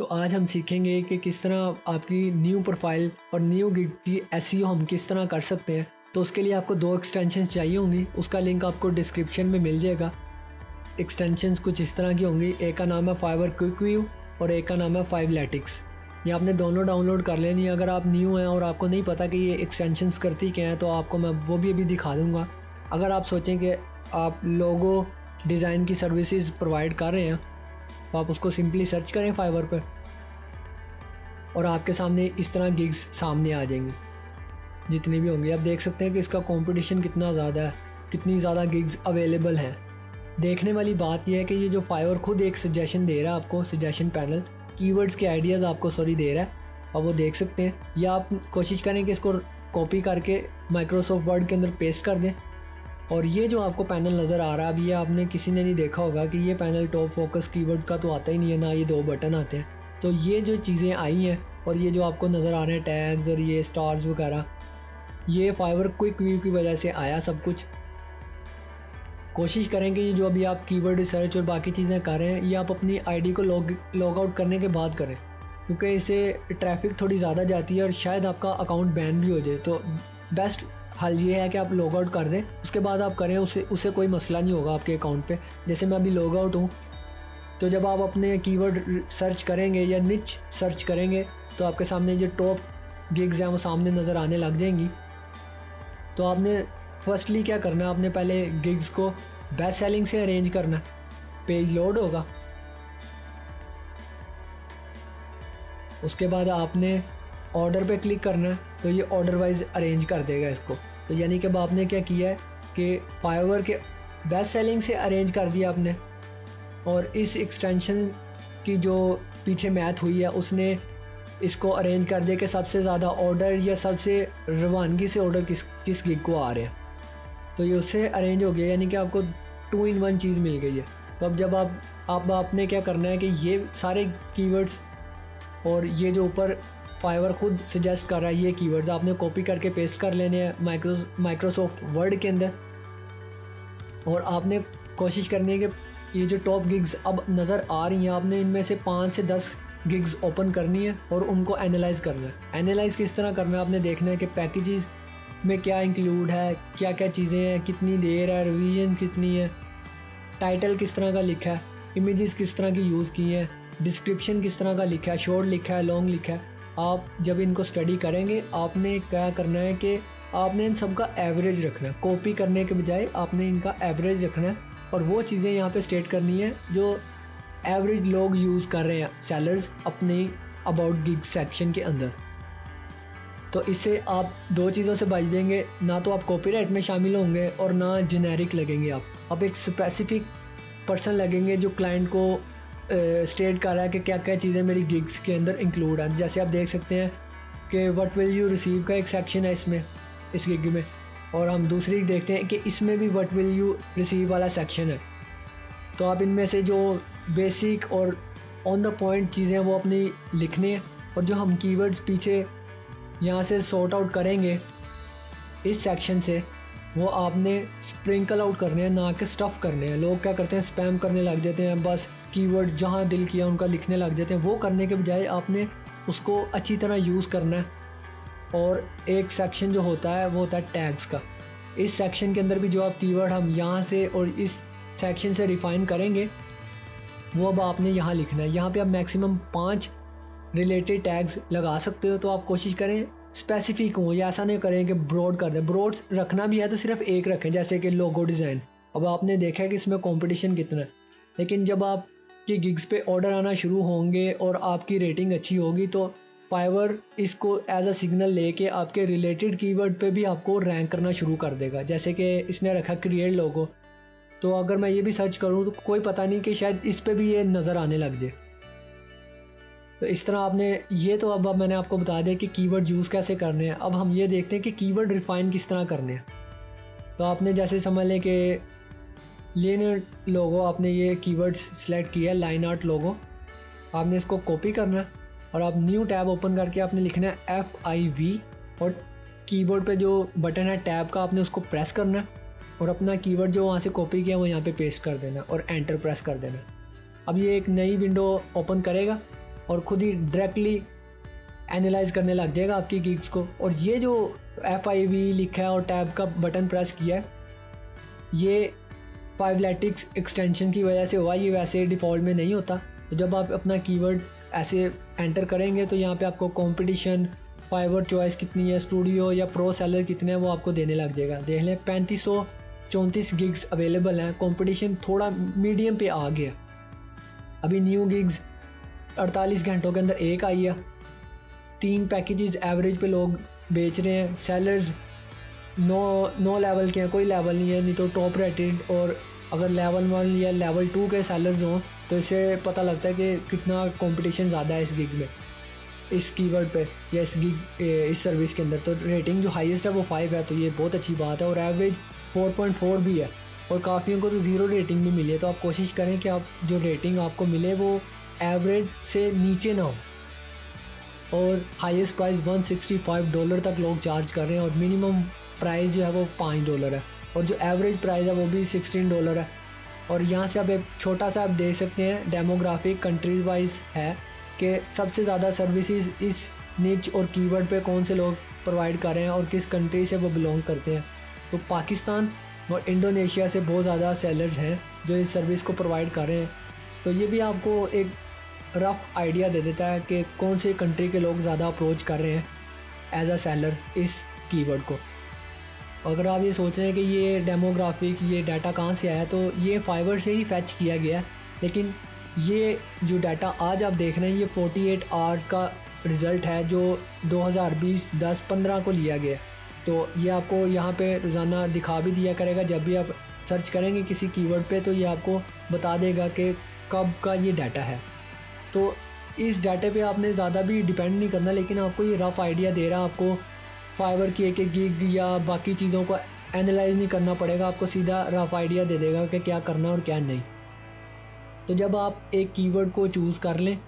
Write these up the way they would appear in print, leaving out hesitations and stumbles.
तो आज हम सीखेंगे कि किस तरह आपकी न्यू प्रोफाइल और न्यू गिग की एसईओ हम किस तरह कर सकते हैं। तो उसके लिए आपको 2 एक्सटेंशन चाहिए होंगी, उसका लिंक आपको डिस्क्रिप्शन में मिल जाएगा। एक्सटेंशंस कुछ इस तरह की होंगी, एक का नाम है फाइवर क्विक व्यू और एक का नाम है फाइवलेटिक्स। ये आपने दोनों डाउनलोड कर लेनी है। अगर आप न्यू हैं और आपको नहीं पता कि ये एक्सटेंशंस करती क्या हैं तो आपको मैं वो भी अभी दिखा दूँगा। अगर आप सोचें कि आप लोगो डिज़ाइन की सर्विसेज प्रोवाइड कर रहे हैं तो आप उसको सिंपली सर्च करें फाइवर पर और आपके सामने इस तरह गिग्स सामने आ जाएंगी जितनी भी होंगी। आप देख सकते हैं कि इसका कंपटीशन कितना ज़्यादा है, कितनी ज़्यादा गिग्स अवेलेबल हैं। देखने वाली बात यह है कि ये जो फाइवर खुद एक सजेशन दे रहा है आपको, सजेशन पैनल कीवर्ड्स के आइडियाज़ आपको दे रहा है, अब वो देख सकते हैं। या आप कोशिश करें कि इसको कॉपी करके माइक्रोसॉफ्ट वर्ड के अंदर पेस्ट कर दें। और ये जो आपको पैनल नज़र आ रहा है, अब ये आपने किसी ने नहीं देखा होगा कि ये पैनल टॉप फोकस कीवर्ड का तो आता ही नहीं है, ना ये 2 बटन आते हैं। तो ये जो चीज़ें आई हैं और ये जो आपको नज़र आ रहे हैं टैग्स और ये स्टार्स वगैरह, ये फाइवर क्विक व्यू की वजह से आया सब कुछ। कोशिश करें कि ये जो अभी आप कीवर्ड रिसर्च और बाकी चीज़ें कर रहे हैं ये आप अपनी आईडी को लॉग आउट करने के बाद करें, क्योंकि इससे ट्रैफिक थोड़ी ज़्यादा जाती है और शायद आपका अकाउंट बैन भी हो जाए। तो बेस्ट हल ये है कि आप लॉग आउट कर दें, उसके बाद आप करें, उससे कोई मसला नहीं होगा आपके अकाउंट पे। जैसे मैं अभी लॉग आउट हूँ, तो जब आप अपने कीवर्ड सर्च करेंगे या निच सर्च करेंगे तो आपके सामने जो टॉप गिग्स हैं वो सामने नज़र आने लग जाएंगी। तो आपने फर्स्टली क्या करना है, आपने पहले गिग्स को बेस्ट सेलिंग से अरेंज करना है। पेज लोड होगा, उसके बाद आपने ऑर्डर पे क्लिक करना है, तो ये ऑर्डर वाइज अरेंज कर देगा इसको। तो यानी कि अब आपने क्या किया है कि फाइवर के बेस्ट सेलिंग से अरेंज कर दिया आपने, और इस एक्सटेंशन की जो पीछे मैथ हुई है उसने इसको अरेंज कर दिया कि सबसे ज़्यादा ऑर्डर या सबसे रवानगी से ऑर्डर किस गिग को आ रहे हैं। तो ये उससे अरेंज हो गया, यानी कि आपको 2 in 1 चीज़ मिल गई है। तो अब जब आपने क्या करना है कि ये सारे कीवर्ड्स और ये जो ऊपर फाइवर खुद सजेस्ट कर रहा है ये कीवर्ड्स आपने कॉपी करके पेस्ट कर लेने हैं माइक्रोसॉफ्ट वर्ड के अंदर। और आपने कोशिश करनी है कि ये जो टॉप गिग्स अब नज़र आ रही हैं, आपने इनमें से 5 से 10 गिग्स ओपन करनी है और उनको एनालाइज करना है। एनालाइज किस तरह करना है, आपने देखना है कि पैकेजेस में क्या इंक्लूड है, क्या क्या चीज़ें हैं, कितनी देर है, रिवीजन कितनी है, टाइटल किस तरह का लिखा है, इमेजेस किस तरह की यूज़ की हैं, डिस्क्रिप्शन किस तरह का लिखा है, शॉर्ट लिखा है, लॉन्ग लिखा है। आप जब इनको स्टडी करेंगे आपने क्या करना है कि आपने इन सब का एवरेज रखना है। कॉपी करने के बजाय आपने इनका एवरेज रखना है और वो चीज़ें यहाँ पे स्टेट करनी है जो एवरेज लोग यूज़ कर रहे हैं सेलर्स अपने अबाउट गिग सेक्शन के अंदर। तो इससे आप 2 चीज़ों से बच देंगे, ना तो आप कॉपीराइट में शामिल होंगे और ना जेनेरिक लगेंगे। आप एक स्पेसिफिक पर्सन लगेंगे जो क्लाइंट को स्टेट कर रहा है कि क्या क्या चीज़ें मेरी गिग्स के अंदर इंक्लूड हैं। जैसे आप देख सकते हैं कि व्हाट विल यू रिसीव का एक सेक्शन है इसमें, इस गिग में, और हम दूसरी देखते हैं कि इसमें भी व्हाट विल यू रिसीव वाला सेक्शन है। तो आप इनमें से जो बेसिक और ऑन द पॉइंट चीज़ें वो अपनी लिखने हैं, और जो हम कीवर्ड्स पीछे यहाँ से सॉर्ट आउट करेंगे इस सेक्शन से, वो आपने स्प्रिंकल आउट करने हैं, ना कि स्टफ़ करने हैं। लोग क्या करते हैं, स्पैम करने लग जाते हैं, बस कीवर्ड जहाँ दिल किया उनका लिखने लग जाते हैं। वो करने के बजाय आपने उसको अच्छी तरह यूज़ करना है। और एक सेक्शन जो होता है वो होता है टैग्स का। इस सेक्शन के अंदर भी जो आप कीवर्ड हम यहाँ से और इस सेक्शन से रिफाइन करेंगे वो अब आपने यहाँ लिखना है। यहाँ पे आप मैक्सिमम 5 रिलेटेड टैग्स लगा सकते हो। तो आप कोशिश करें स्पेसिफिक हो, या ऐसा नहीं करें कि ब्रॉड कर दें। ब्रॉड रखना भी है तो सिर्फ एक रखें, जैसे कि लोगो डिज़ाइन। अब आपने देखा है कि इसमें कंपटीशन कितना है, लेकिन जब आपकी गिग्स पे ऑर्डर आना शुरू होंगे और आपकी रेटिंग अच्छी होगी तो फाइवर इसको एज अ सिग्नल लेके आपके रिलेटेड कीवर्ड पे भी आपको रैंक करना शुरू कर देगा। जैसे कि इसने रखा क्रिएट लोगो, तो अगर मैं ये भी सर्च करूँ तो कोई पता नहीं कि शायद इस पे भी ये नज़र आने लग जाए। तो इस तरह आपने ये तो अब मैंने आपको बता दिया कि कीवर्ड यूज़ कैसे करने हैं। अब हम ये देखते हैं कि कीवर्ड रिफाइन किस तरह करने हैं। तो आपने जैसे समझ लें कि लाइन लोगो, आपने ये कीवर्ड्स सेलेक्ट किया, लाइन आर्ट लोगो, आपने इसको कॉपी करना और आप न्यू टैब ओपन करके आपने लिखना है FIV, और कीबोर्ड पे जो बटन है टैब का आपने उसको प्रेस करना और अपना कीवर्ड जो वहाँ से कॉपी किया वो यहाँ पे पेस्ट कर देना और एंटर प्रेस कर देना। अब ये एक नई विंडो ओपन करेगा और खुद ही डायरेक्टली एनालाइज करने लग जाएगा आपकी गिग्स को। और ये जो FIV लिखा है और टैब का बटन प्रेस किया है, ये फाइवलेटिक्स एक्सटेंशन की वजह से हुआ, ये वैसे डिफ़ॉल्ट में नहीं होता। तो जब आप अपना कीवर्ड ऐसे एंटर करेंगे तो यहाँ पे आपको कंपटीशन, फाइवर चॉइस कितनी है, स्टूडियो या प्रो सेलर कितने हैं वो आपको देने लग जाएगा। देख लें 3534 गिग्स अवेलेबल हैं। कंपटीशन थोड़ा मीडियम पे आ गया। अभी न्यू गिग्स 48 घंटों के अंदर एक आई है। 3 पैकेजेस एवरेज पे लोग बेच रहे हैं। सेलर्स 9 लेवल के हैं, कोई लेवल नहीं है, नहीं तो टॉप रेटेड। और अगर लेवल 1 या लेवल 2 के सेलर्स हों तो इससे पता लगता है कि कितना कंपटीशन ज़्यादा है इस गिग में, इस कीवर्ड पे या इस सर्विस के अंदर। तो रेटिंग जो हाईएस्ट है वो 5 है, तो ये बहुत अच्छी बात है। और एवरेज 4.4 भी है, और काफ़ियों को तो 0 रेटिंग भी मिली है। तो आप कोशिश करें कि आप जो रेटिंग आपको मिले वो एवरेज से नीचे ना हो। और हाईएस्ट प्राइस $165 तक लोग चार्ज कर रहे हैं, और मिनिमम प्राइस जो है वो $5 है, और जो एवरेज प्राइस है वो भी $16 है। और यहाँ से आप एक छोटा सा आप देख सकते हैं डेमोग्राफिक कंट्रीज वाइज है कि सबसे ज़्यादा सर्विसेज इस निच और कीवर्ड पे कौन से लोग प्रोवाइड कर रहे हैं और किस कंट्री से वो बिलोंग करते हैं। तो पाकिस्तान और इंडोनेशिया से बहुत ज़्यादा सेलर्स हैं जो इस सर्विस को प्रोवाइड कर रहे हैं। तो ये भी आपको एक रफ़ आइडिया दे देता है कि कौन से कंट्री के लोग ज़्यादा अप्रोच कर रहे हैं एज अ सेलर इस कीवर्ड को। अगर आप ये सोच रहे हैं कि ये डेमोग्राफिक ये डाटा कहाँ से आया, तो ये फाइवर से ही फैच किया गया है। लेकिन ये जो डाटा आज आप देख रहे हैं ये 48 आवर का रिज़ल्ट है जो 2020-10-15 को लिया गया। तो ये आपको यहाँ पे रोज़ाना दिखा भी दिया करेगा। जब भी आप सर्च करेंगे किसी कीवर्ड पे तो ये आपको बता देगा कि कब का ये डाटा है। तो इस डाटे पे आपने ज़्यादा भी डिपेंड नहीं करना, लेकिन आपको ये रफ़ आइडिया दे रहा है। आपको फाइवर की एक गिग या बाकी चीज़ों को एनालाइज नहीं करना पड़ेगा, आपको सीधा रफ़ आइडिया दे देगा कि क्या करना और क्या नहीं। तो जब आप एक कीवर्ड को चूज़ कर लें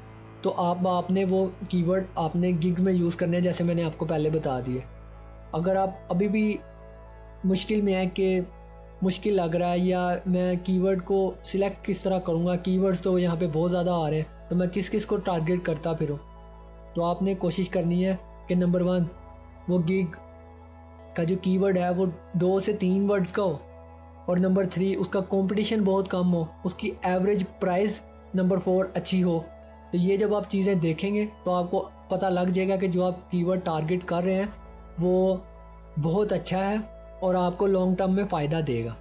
तो आपने वो कीवर्ड आपने गिग में यूज़ करने हैं, जैसे मैंने आपको पहले बता दिया। अगर आप अभी भी मुश्किल में है कि मुश्किल लग रहा है या मैं कीवर्ड को सिलेक्ट किस तरह करूँगा, कीवर्ड्स तो यहाँ पे बहुत ज़्यादा आ रहे हैं, तो मैं किस किस को टारगेट करता फिरूँ, तो आपने कोशिश करनी है कि नंबर 1 वो गिग का जो कीवर्ड है वो 2 से 3 वर्ड्स का हो, और नंबर 3 उसका कंपटीशन बहुत कम हो, उसकी एवरेज प्राइस नंबर 4 अच्छी हो। तो ये जब आप चीज़ें देखेंगे तो आपको पता लग जाएगा कि जो आप कीवर्ड टारगेट कर रहे हैं वो बहुत अच्छा है और आपको लॉन्ग टर्म में फ़ायदा देगा।